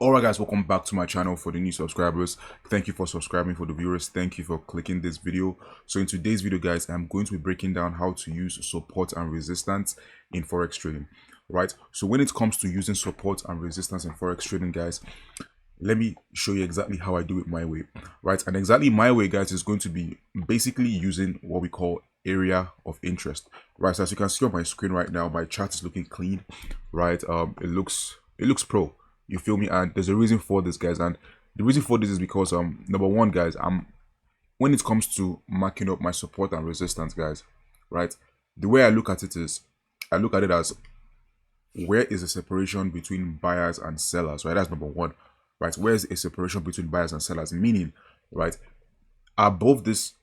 Alright guys, welcome back to my channel. For the new subscribers, thank you for subscribing. For the viewers, thank you for clicking this video. So in today's video guys, I'm going to be breaking down how to use support and resistance in forex trading. Right, so when it comes to using support and resistance in forex trading guys, let me show you exactly how I do it my way. Right, and exactly my way guys is going to be basically using what we call area of interest. Right, so as you can see on my screen right now, my chart is looking clean. Right, it looks pro. You feel me? And there's a reason for this, guys. And the reason for this is because number one, guys, when it comes to marking up my support and resistance, guys, right? The way I look at it is, I look at it as, where is the separation between buyers and sellers, right? That's number one, right? Where is a separation between buyers and sellers? Meaning, right, above this,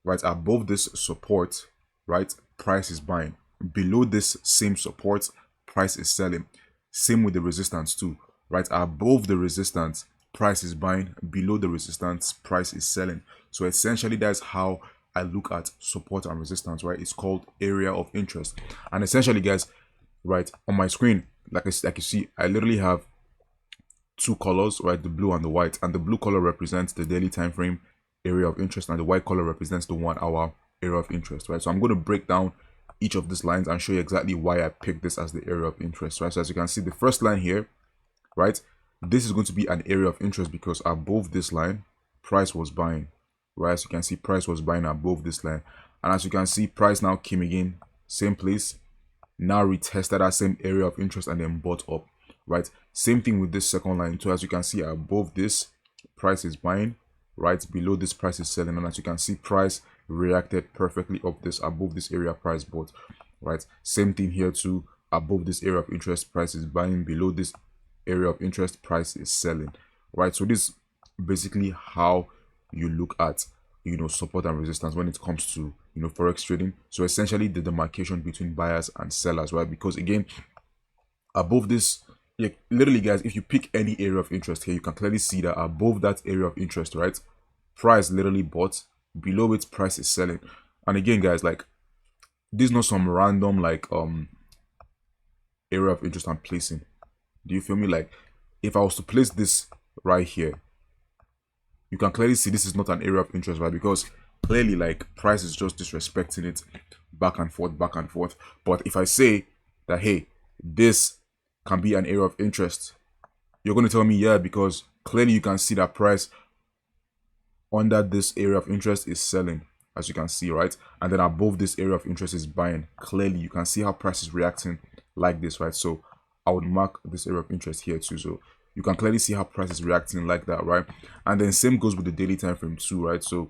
right, above this support, right, price is buying. Below this same support, price is selling. Same with the resistance too, right? Above the resistance, price is buying. Below the resistance, price is selling. So essentially, that's how I look at support and resistance, right? It's called area of interest. And essentially, guys, right, on my screen, like you see, I literally have two colors, right? The blue and the white. And the blue color represents the daily time frame area of interest, and the white color represents the 1 hour area of interest, right? So I'm going to break down each of these lines and show you exactly why I picked this as the area of interest, right? So as you can see, the first line here, right, this is going to be an area of interest because above this line, price was buying, right? As you can see, price was buying above this line. And as you can see, price now came again, same place, now retested that same area of interest and then bought up, right? Same thing with this second line. So as you can see, above this, price is buying, right? Below this, price is selling. And as you can see, price reacted perfectly up this, above this area, price bought, right? Same thing here too. Above this area of interest, price is buying. Below this area of interest, price is selling, right? So this basically how you look at, support and resistance when it comes to, forex trading. So essentially the demarcation between buyers and sellers, right? Because again, above this, like literally guys, if you pick any area of interest here, you can clearly see that above that area of interest, right, price literally bought. Below it, price is selling. And again guys, like, this is not some random like area of interest I'm placing. Do you feel me? Like, if I was to place this right here, you can clearly see this is not an area of interest, right? Because clearly, like, price is just disrespecting it back and forth, back and forth. But if I say that, hey, this can be an area of interest, you're going to tell me, yeah, because clearly you can see that price under this area of interest is selling, as you can see, right? And then above this area of interest is buying. Clearly, you can see how price is reacting like this, right? So I would mark this area of interest here too. So you can clearly see how price is reacting like that, right? And then same goes with the daily time frame too, right? So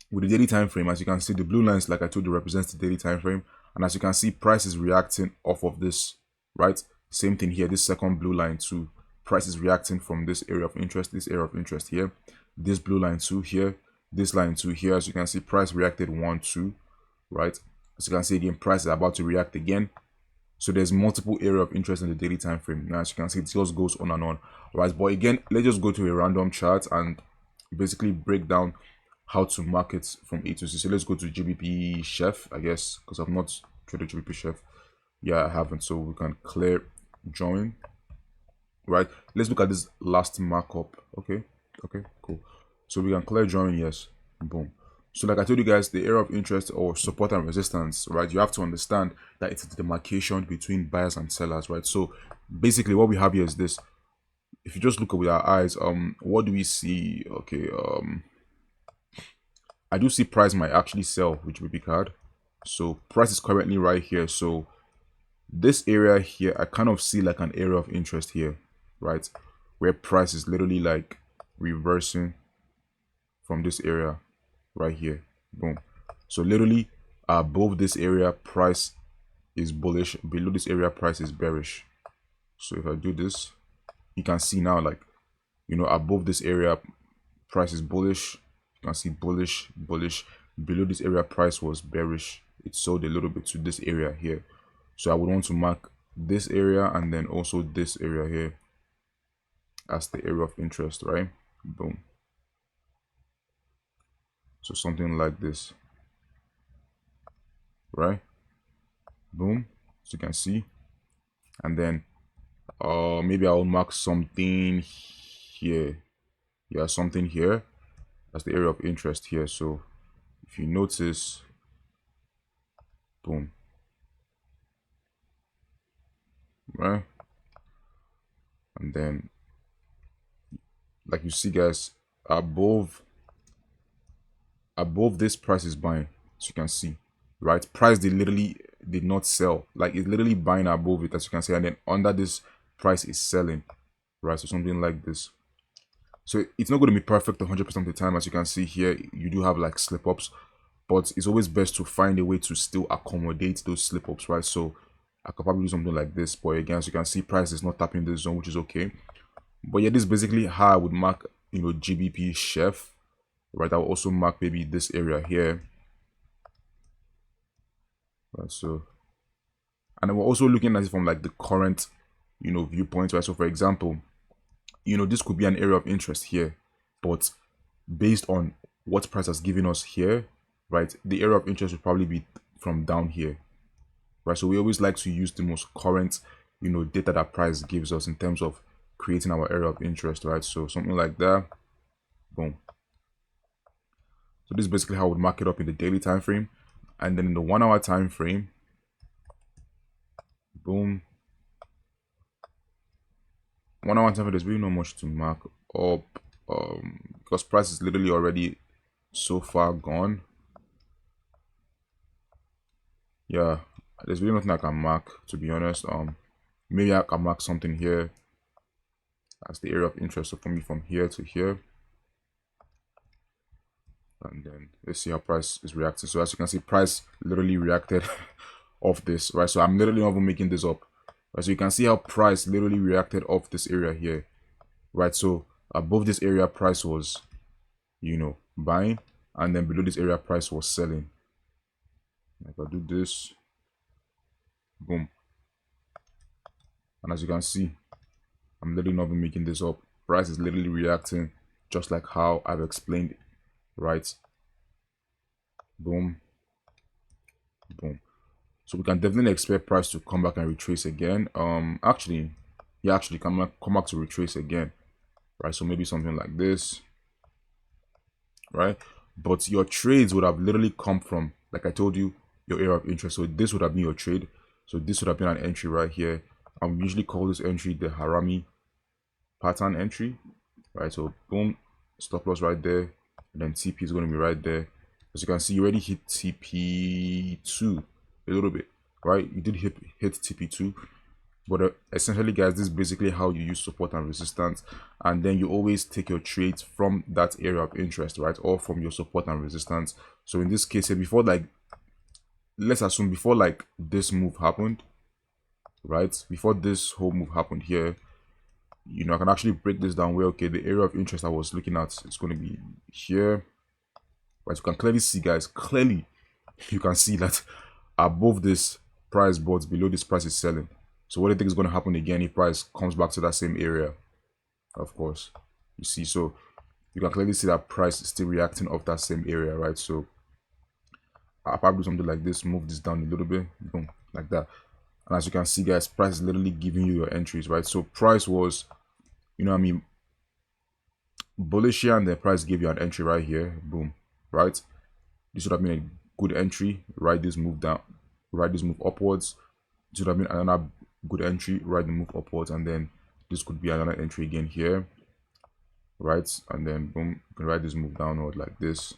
with the daily time frame, as you can see, the blue lines, like I told you, represents the daily time frame. And as you can see, price is reacting off of this, right? Same thing here, this second blue line too. Price is reacting from this area of interest, this area of interest here. This blue line too here, this line too here. As you can see, price reacted 1, 2, right? As you can see again, price is about to react again. So there's multiple area of interest in the daily time frame. Now, as you can see, it just goes on and on, right? But again, let's just go to a random chart and basically break down how to mark it from A to Z. So let's go to GBP Chef, I guess, because I've not traded GBP Chef. Yeah, I haven't. So we can clear join, right? Let's look at this last markup. Okay, cool. So we can clear join, yes, boom. So like I told you guys, the area of interest or support and resistance, right? You have to understand that it's the demarcation between buyers and sellers, right? So basically what we have here is this. If you just look with our eyes, what do we see? Okay, I do see price might actually sell, which would be card. So price is currently right here. So this area here, I kind of see like an area of interest here, right? Where price is literally like reversing from this area right here, boom. So literally above this area, price is bullish. Below this area, price is bearish. So if I do this, you can see now, like, above this area, price is bullish. You can see bullish, bullish. Below this area, price was bearish. It sold a little bit to this area here. So I would want to mark this area and then also this area here as the area of interest, right? Boom. So something like this, right? Boom, as you can see. And then Maybe I'll mark something here. Yeah, something here. That's the area of interest here. So if you notice, boom, right? And then, like you see, guys, above this price is buying, as you can see, right? Price they literally did not sell, like it's literally buying above it, as you can see, and then under this price is selling, right? So something like this. So it's not going to be perfect 100% of the time, as you can see here. You do have like slip ups, but it's always best to find a way to still accommodate those slip ups, right? So I could probably do something like this, but again, as you can see, price is not tapping this zone, which is okay. But yeah, this is basically how I would mark, GBP chef, right? I will also mark maybe this area here, right? So, and then we're also looking at it from like the current, viewpoint, right? So for example, this could be an area of interest here, but based on what price has given us here, right, the area of interest would probably be from down here, right? So we always like to use the most current, data that price gives us in terms of creating our area of interest, right? So something like that, boom. So this is basically how I would mark it up in the daily time frame, and then in the 1 hour time frame, boom. 1 hour time frame, there's really not much to mark up, because price is literally already so far gone. Yeah, there's really nothing I can mark, to be honest. Maybe I can mark something here as the area of interest. So for me, from here to here, and then let's see how price is reacting. So as you can see, price literally reacted off this, right? So I'm literally not even making this up, right? So you can see how price literally reacted off this area here, right? So above this area, price was, buying, and then below this area, price was selling. If I do this, boom, and as you can see, I'm literally not even making this up. Price is literally reacting just like how I've explained it, right? Boom, boom. So we can definitely expect price to come back and retrace again. Actually, yeah, actually come back to retrace again, right? So maybe something like this, right? But your trades would have literally come from, like I told you, your area of interest. So this would have been your trade. So this would have been an entry right here. And we usually call this entry the Harami pattern entry, right? So boom, stop loss right there, and then TP is going to be right there. As you can see, you already hit TP2 a little bit, right? You did hit TP2, but essentially, guys, this is basically how you use support and resistance, and then you always take your trades from that area of interest, right, or from your support and resistance. So in this case here, before, like, let's assume before like this move happened, right, before this whole move happened here, I can actually break this down where, okay, the area of interest I was looking at is going to be here, right? You can clearly see, guys, clearly you can see that above this price, but below this price is selling. So what do you think is going to happen again if price comes back to that same area? Of course, you see, so you can clearly see that price is still reacting off that same area, right? So I'll probably do something like this, move this down a little bit, boom, like that. And as you can see, guys, price is literally giving you your entries, right? So price was, bullish here, and the price gave you an entry right here, boom, right? This would have been a good entry, ride this move down, ride this move upwards. This would have been another good entry, ride the move upwards, and then this could be another entry again here, right? And then boom, you can ride this move downward like this.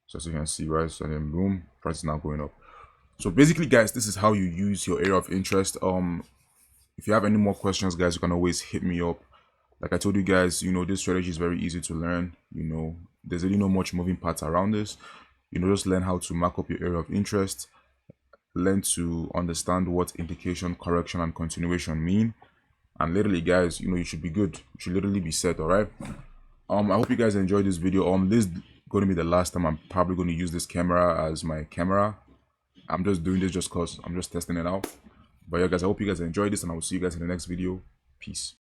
So as you can see, right? So then boom, price is now going up. So basically, guys, this is how you use your area of interest. If you have any more questions, guys, you can always hit me up. Like I told you guys, this strategy is very easy to learn. There's really not much moving parts around this. Just learn how to mark up your area of interest. Learn to understand what indication, correction, and continuation mean. And literally, guys, you should be good. You should literally be set, all right? I hope you guys enjoyed this video. This is going to be the last time I'm probably going to use this camera as my camera. I'm just doing this just because I'm just testing it out. But yeah, guys, I hope you guys enjoyed this, and I will see you guys in the next video. Peace.